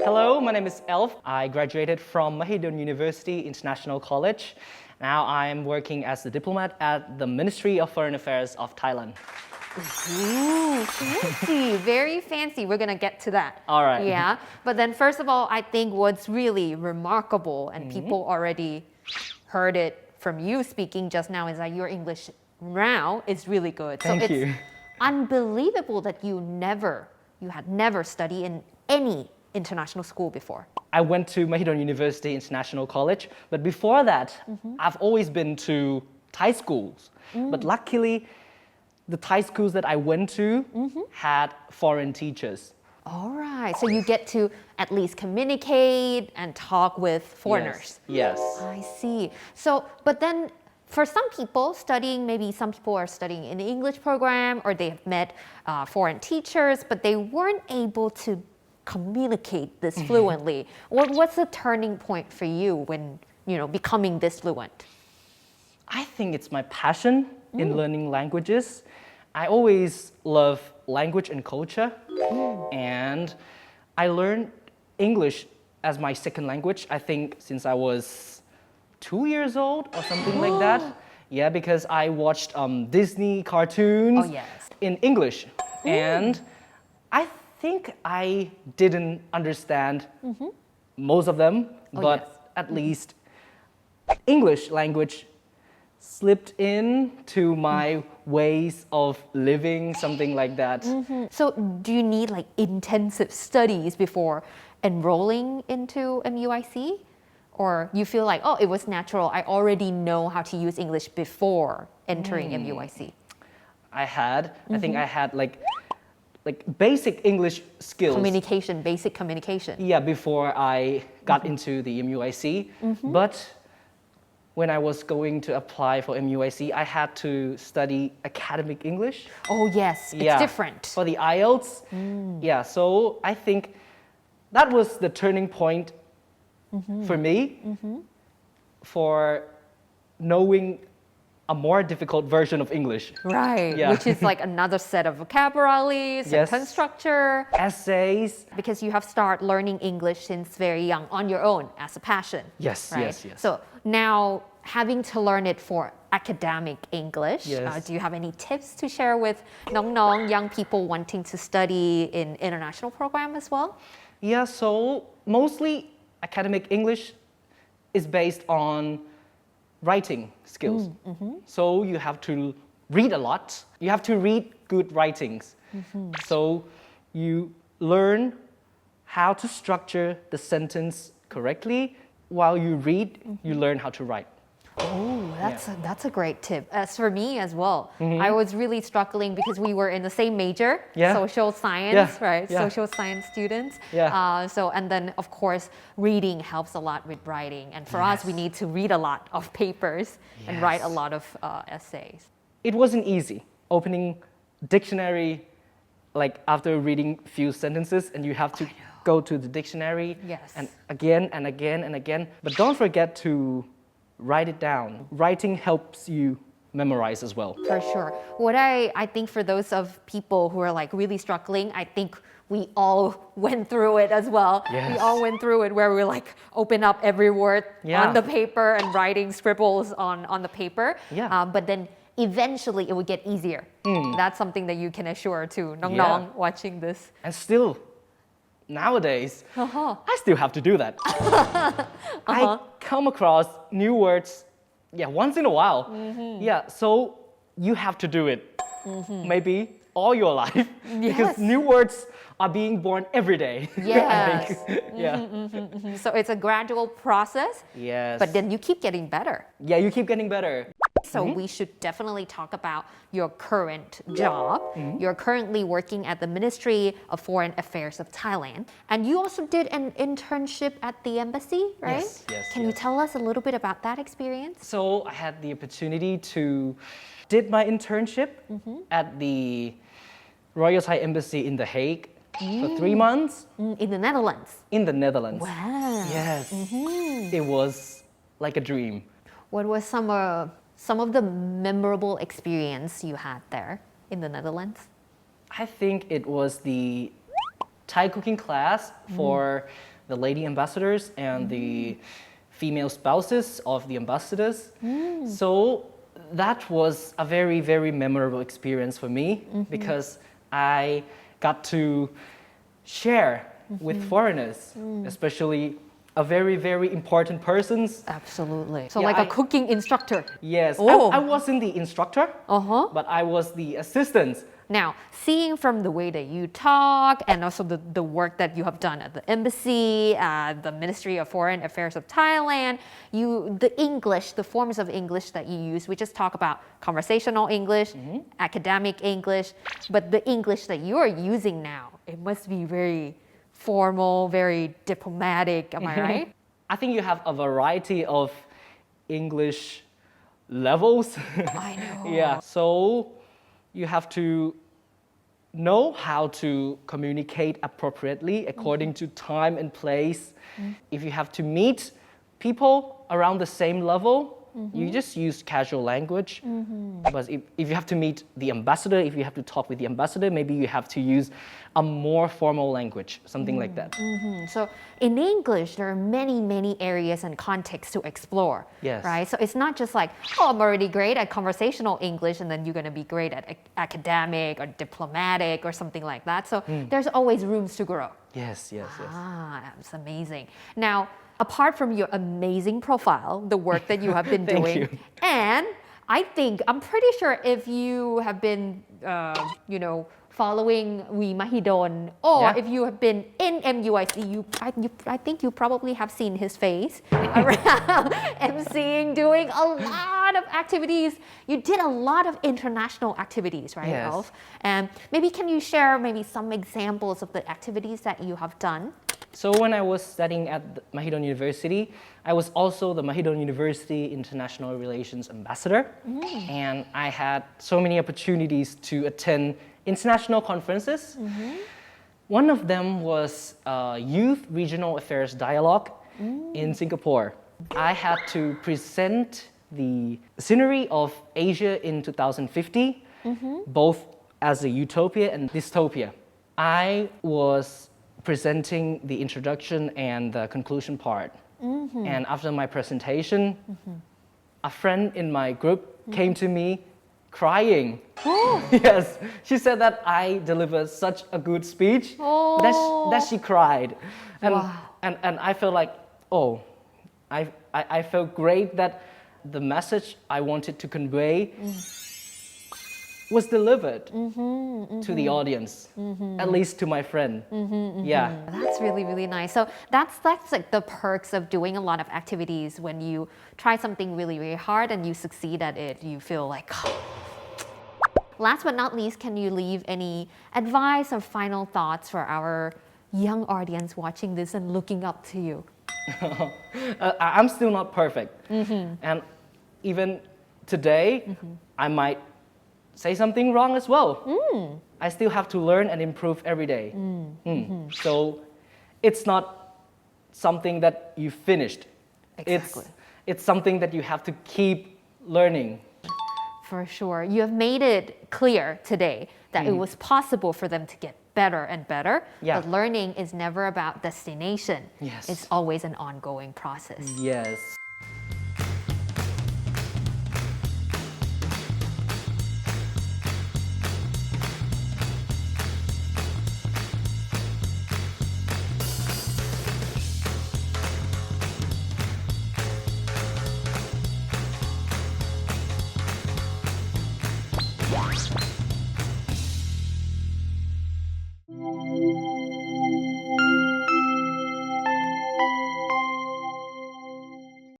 Hello, my name is Elf. I graduated from Mahidol University International College. Now I'm working as a diplomat at the Ministry of Foreign Affairs of Thailand. Ooh, fancy, very fancy. We're gonna get to that. All right. Yeah, but then first of all, I think what's really remarkable, and people already heard it from you speaking just now, is that your English now is really good. Thank you. It's unbelievable that you had never studied in any international school before. I went to Mahidol University International College, but before that, I've always been to Thai schools. But luckily, the Thai schools that I went to had foreign teachers. All right, so you get to at least communicate and talk with foreigners. Yes. I see. So, but then for some people studying, maybe some people are studying in the English program or they have met foreign teachers, but they weren't able to communicate this fluently. What's the turning point for you when, becoming this fluent? I think it's my passion in learning languages. I always love language and culture, and I learned English as my second language, I think, since I was 2 years old or something like that. Yeah, because I watched Disney cartoons in English, and I think I didn't understand most of them, but at least English language slipped into my ways of living, something like that. So do you need like intensive studies before enrolling into MUIC? Or you feel like, oh, it was natural, I already know how to use English before entering MUIC? I think I had like basic English skills. Basic communication. Yeah, before I got into the MUIC. But when I was going to apply for MUIC, I had to study academic English. Oh yes, it's different. For the IELTS. Yeah, so I think that was the turning point for me for knowing a more difficult version of English. Right, which is like another set of vocabulary, sentence structure. Essays. Because you have started learning English since very young on your own as a passion. Yes, right? yes. So now having to learn it for academic English, do you have any tips to share with young people wanting to study in international program as well? Yeah, so mostly academic English is based on writing skills. So you have to read a lot. You have to read good writings. So you learn how to structure the sentence correctly. While you read, you learn how to write. Oh, that's a great tip. As for me as well, I was really struggling because we were in the same major, social science, right? Social science students. And then of course, reading helps a lot with writing. And for us, we need to read a lot of papers and write a lot of essays. It wasn't easy opening dictionary, like after reading few sentences, and you have to go to the dictionary and again and again and again. But don't forget to write it down. Writing helps you memorize as well. For sure. What I think for those of people who are like really struggling, I think we all went through it as well. We all went through it where we like open up every word on the paper and writing scribbles on the paper. But then eventually it would get easier. That's something that you can assure to Nong watching this. And still, nowadays, I still have to do that. I come across new words, once in a while. So you have to do it, maybe all your life, because new words are being born every day. So it's a gradual process. But then you keep getting better. You keep getting better. So we should definitely talk about your current job. You're currently working at the Ministry of Foreign Affairs of Thailand. And you also did an internship at the embassy, right? Can you tell us a little bit about that experience? So I had the opportunity to did my internship at the Royal Thai Embassy in The Hague for 3 months. In the Netherlands? In the Netherlands. Wow. Yes. It was like a dream. What was some of the memorable experience you had there in the Netherlands? I think it was the Thai cooking class for the lady ambassadors and the female spouses of the ambassadors. So that was a very, very memorable experience for me because I got to share with foreigners, especially a very, very important persons. Absolutely. So Yeah, like a cooking instructor. Yes, Oh. I wasn't the instructor, but I was the assistant. Now, seeing from the way that you talk and also the work that you have done at the embassy, the Ministry of Foreign Affairs of Thailand, the English, the forms of English that you use, we just talk about conversational English, academic English, but the English that you are using now, it must be very formal, very diplomatic, am I right? I think you have a variety of English levels. I know. Yeah, so you have to know how to communicate appropriately according to time and place. If you have to meet people around the same level, you just use casual language. But if you have to meet the ambassador, if you have to talk with the ambassador, maybe you have to use a more formal language, something like that. So in English, there are many, many areas and contexts to explore, Yes. right? So it's not just like, oh, I'm already great at conversational English and then you're going to be great at academic or diplomatic or something like that. So there's always rooms to grow. Yes, yes, yes. That's amazing. Now, apart from your amazing profile, the work that you have been Thank doing, you. and I'm pretty sure if you have been, following Mahidol, or Yeah. if you have been in MUIC, I think you probably have seen his face around emceeing, doing a lot of activities. You did a lot of international activities, right, Yes. Elf? And maybe can you share maybe some examples of the activities that you have done? So when I was studying at Mahidol University, I was also the Mahidol University International Relations Ambassador. And I had so many opportunities to attend international conferences. One of them was Youth Regional Affairs Dialogue in Singapore. I had to present the scenery of Asia in 2050, both as a utopia and dystopia. I was presenting the introduction and the conclusion part. And after my presentation, a friend in my group came to me crying. Yes, she said that I delivered such a good speech that she cried. And I felt like, I felt great that the message I wanted to convey was delivered to the audience, at least to my friend. Yeah. That's really, really nice. So that's like the perks of doing a lot of activities. When you try something really, really hard and you succeed at it, you feel like, Last but not least, can you leave any advice or final thoughts for our young audience watching this and looking up to you? I'm still not perfect. And even today, I might say something wrong as well. I still have to learn and improve every day. So it's not something that you finished. Exactly. It's something that you have to keep learning. For sure. You have made it clear today that it was possible for them to get better and better. Yeah. But learning is never about destination. Yes. It's always an ongoing process. Yes.